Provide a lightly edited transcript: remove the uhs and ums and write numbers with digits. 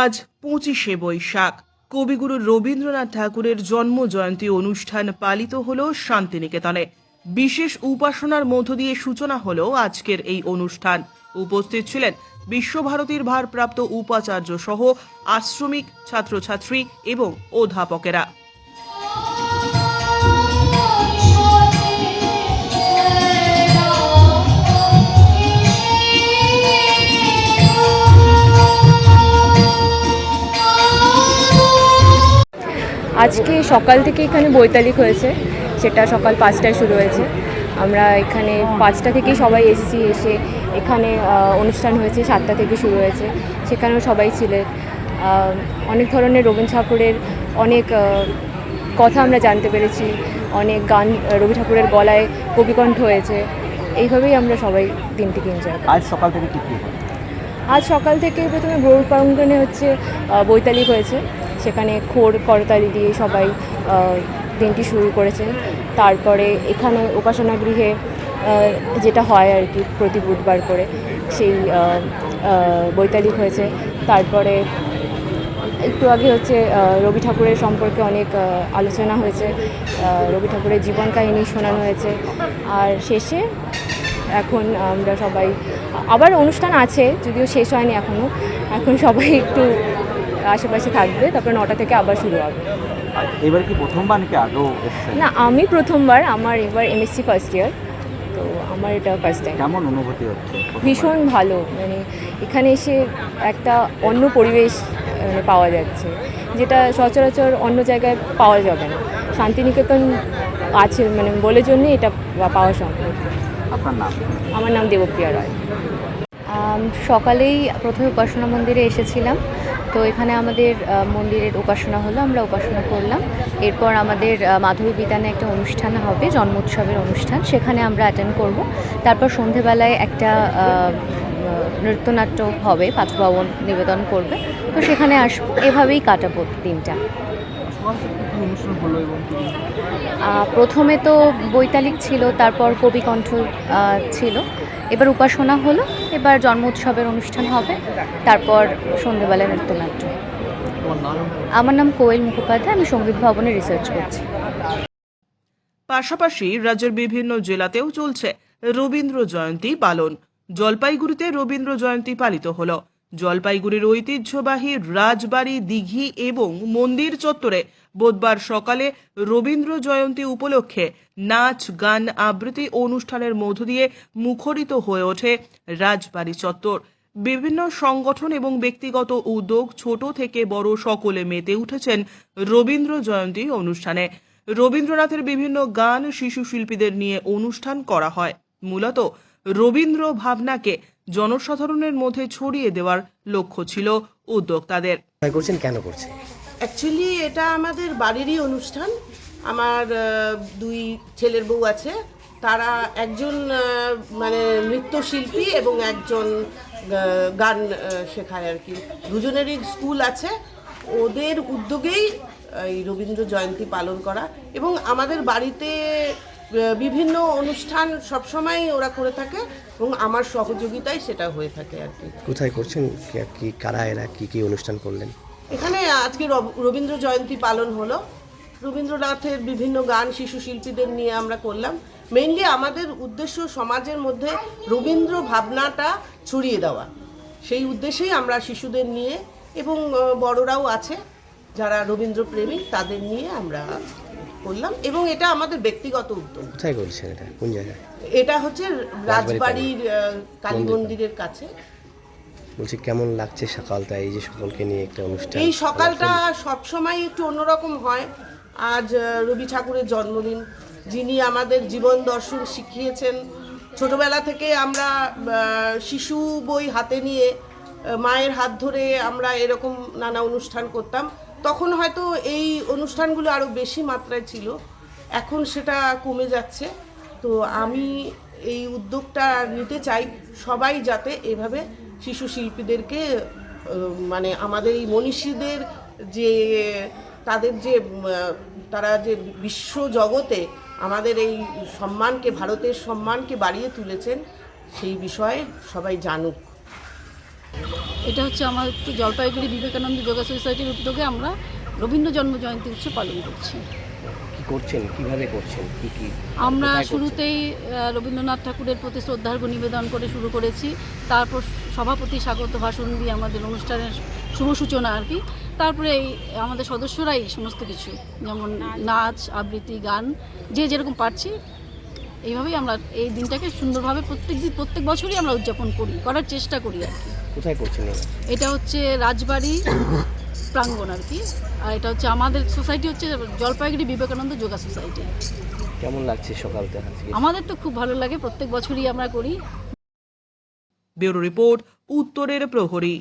আজ 25শে বৈশাখ। কবিগুরু রবীন্দ্রনাথ ঠাকুরের জন্ম জয়ন্তী অনুষ্ঠান পালিত হল শান্তিনিকেতনে। বিশেষ উপাসনার মধ্য দিয়ে সূচনা হল আজকের এই অনুষ্ঠান। উপস্থিত ছিলেন বিশ্বভারতীর ভারপ্রাপ্ত উপাচার্য সহ আশ্রমিক, ছাত্রছাত্রী এবং অধ্যাপকেরা। আজকে সকাল থেকে এখানে বৈতালিক হয়েছে, সেটা সকাল 5টায় শুরু হয়েছে। আমরা এখানে 5টা থেকেই সবাই এসে এখানে অনুষ্ঠান হয়েছে, 7টা থেকে শুরু হয়েছে, সেখানেও সবাই ছিলেন। অনেক ধরনের রবীন্দ্র ঠাকুরের অনেক কথা আমরা জানতে পেরেছি, অনেক গান রবি ঠাকুরের গলায় কবিকণ্ঠ হয়েছে। এইভাবেই আমরা সবাই দিনটিকে এনজয় করি। আজ সকাল থেকে কী আজ সকাল থেকে প্রথমে গৌড় প্রাঙ্গণে বৈতালিক হয়েছে, সেখানে খোর করতালি দিয়ে সবাই দিনটি শুরু করেছেন। তারপরে এখানে উপাসনা গৃহে যেটা হয় আর কি প্রতি বুধবার করে, সেই বৈতালিক হয়েছে। তারপরে একটু আগে রবি ঠাকুরের সম্পর্কে অনেক আলোচনা হয়েছে, রবি ঠাকুরের জীবন কাহিনী শোনানো হয়েছে। আর শেষে এখন আমরা সবাই আবার অনুষ্ঠান আছে, যদিও শেষ হয়নি এখনও। এখন সবাই একটু আশেপাশে থাকবে, তারপরে 9টা থেকে আবার শুরু হবে। এবার কি প্রথমবার নাকি আগেও এসেছেন? না, আমি প্রথমবার। আমার এবার এমএসসি ফার্স্ট ইয়ার, তো আমার এটা ফার্স্ট টাইম। কেমন অনুভূতি হচ্ছে? ভীষণ ভালো, মানে এখানে এসে একটা অন্য পরিবেশ পাওয়া যাচ্ছে, যেটা সচরাচর অন্য জায়গায় পাওয়া যাবে না। শান্তিনিকেতন আছে মানে বলে জন্যে এটা পাওয়া সম্ভব। আপনার নাম? আমার নাম দেবপ্রিয়া রায়। সকালেই প্রথমে উপাসনা মন্দিরে এসেছিলাম, তো এখানে আমাদের মন্দিরের উপাসনা হলো, আমরা উপাসনা করলাম। এরপর আমাদের মাধবী বিতানে একটা অনুষ্ঠান হবে, জন্মোৎসবের অনুষ্ঠান, সেখানে আমরা অ্যাটেন্ড করব। তারপর সন্ধেবেলায় একটা নৃত্যনাট্য হবে, পাথভবন নিবেদন করবে, তো সেখানে আসবো। এভাবেই কাটাবো দিনটা। প্রথমে তো বৈতালিক ছিল, তারপর কবিকণ্ঠ ছিল, এবার উপাসনা হলো, এবার জন্মোৎসবের অনুষ্ঠান হবে, তারপর সন্ধ্যেবেলায় নৃত্যনাট্য। আমার নাম কোয়েল মুখোপাধ্যায়, আমি সঙ্গীত ভবনে রিসার্চ করছি। পাশাপাশি রাজ্যের বিভিন্ন জেলাতেও চলছে রবীন্দ্র জয়ন্তী পালন। জলপাইগুড়িতে রবীন্দ্র জয়ন্তী পালিত হলো। জলপাইগুড়ির ঐতিহ্যবাহী রাজবাড়ি, দিঘি এবং মন্দির চত্বরে বুধবার সকালে রবীন্দ্র জয়ন্তী উপলক্ষে নাচ, গান, আবৃত্তি অনুষ্ঠানের মধ্য দিয়ে মুখরিত হয়ে ওঠে রাজবাড়ি চত্বর। বিভিন্ন সংগঠন এবং ব্যক্তিগত উদ্যোগ, ছোট থেকে বড় সকলে মেতে উঠেছেন রবীন্দ্র জয়ন্তী অনুষ্ঠানে। রবীন্দ্রনাথের বিভিন্ন গান, শিশু শিল্পীদের নিয়ে অনুষ্ঠান করা হয়। মূলত রবীন্দ্র ভাবনাকে জনসাধারণের মধ্যে ছড়িয়ে দেওয়ার লক্ষ্য ছিল উদ্যোক্তাদের। কেন করছে? অ্যাকচুয়ালি এটা আমাদের বাড়িরই অনুষ্ঠান। আমার 2 ছেলের বউ আছে, তারা একজন মানে নৃত্যশিল্পী এবং একজন গান শেখায় আর কি। দুজনেরই স্কুল আছে, ওদের উদ্যোগেই এই রবীন্দ্র জয়ন্তী পালন করা। এবং আমাদের বাড়িতে বিভিন্ন অনুষ্ঠান সবসময় ওরা করে থাকে এবং আমার সহযোগিতায় সেটা হয়ে থাকে আর কি। কোথায় করছেন, কি কারা এরা, কি অনুষ্ঠান করলেন? এখানে আজকে রবীন্দ্র জয়ন্তী পালন হলো। রবীন্দ্রনাথের বিভিন্ন গান শিশু শিল্পীদের নিয়ে আমরা করলাম। মেইনলি আমাদের উদ্দেশ্য সমাজের মধ্যে রবীন্দ্র ভাবনাটা ছড়িয়ে দেওয়া, সেই উদ্দেশ্যেই আমরা শিশুদের নিয়ে এবং বড়রাও আছে যারা রবীন্দ্র প্রেমী, তাদের নিয়ে আমরা করলাম। এবং এটা আমাদের ব্যক্তিগত উদ্যোগ। কোথায় করছেন এটা, কোন জায়গায়? এটা হচ্ছে রাজবাড়ির কালী মন্দিরের কাছে। বলছি কেমন লাগছে সকালটা, এই যে সকলকে নিয়ে একটা অনুষ্ঠান? এই সকালটা সবসময় একটু অন্যরকম হয়। আজ রবি ঠাকুরের জন্মদিন, যিনি আমাদের জীবন দর্শন শিখিয়েছেন। ছোটবেলা থেকে আমরা শিশু বই হাতে নিয়ে মায়ের হাত ধরে আমরা এরকম নানা অনুষ্ঠান করতাম। তখন হয়তো এই অনুষ্ঠানগুলো আরও বেশি মাত্রায় ছিল, এখন সেটা কমে যাচ্ছে। তো আমি এই উদ্যোগটা নিতে চাই, সবাই যাতে এভাবে শিশু শিল্পীদেরকে মানে আমাদের এই মনীষীদের যে তাদের যে তারা যে বিশ্ব জগতে আমাদের এই সম্মানকে, ভারতের সম্মানকে বাড়িয়ে তুলেছেন, সেই বিষয়ে সবাই জানুক। এটা হচ্ছে আমাদের জলপাইগুড়ি বিবেকানন্দ যোগা সোসাইটির উদ্যোগে আমরা রবীন্দ্র জন্ম জয়ন্তী উৎসব পালন করছি। কি করছেন, কিভাবে করছেন, কি কি আমরা কোথায় করছেন? শুরুতেই রবীন্দ্রনাথ ঠাকুরের প্রতি শ্রদ্ধার্ঘ্য নিবেদন করে শুরু করেছি। তারপর সভাপতি স্বাগত ভাষণ দিয়ে আমাদের অনুষ্ঠানের শুভ সূচনা আর কি। তারপরে এই আমাদের সদস্যরাই সমস্ত কিছু, যেমন নাচ, আবৃত্তি, গান, যে যেরকম পারছি এইভাবেই আমরা এই দিনটাকে সুন্দরভাবে প্রত্যেক বছরই আমরা উদযাপন করার চেষ্টা করি আর কি। কোথায় করছেন এবার? এটা হচ্ছে রাজবাড়ি প্রাঙ্গণ আর কি। আর এটা হচ্ছে আমাদের সোসাইটি হচ্ছে জলপাইগুড়ি বিবেকানন্দ যোগা সোসাইটি। কেমন লাগছে সকালটা আজকে? আমাদের তো খুব ভালো লাগে, প্রত্যেক বছরই আমরা করি। ব্যুরো রিপোর্ট, উত্তরের প্রহরী।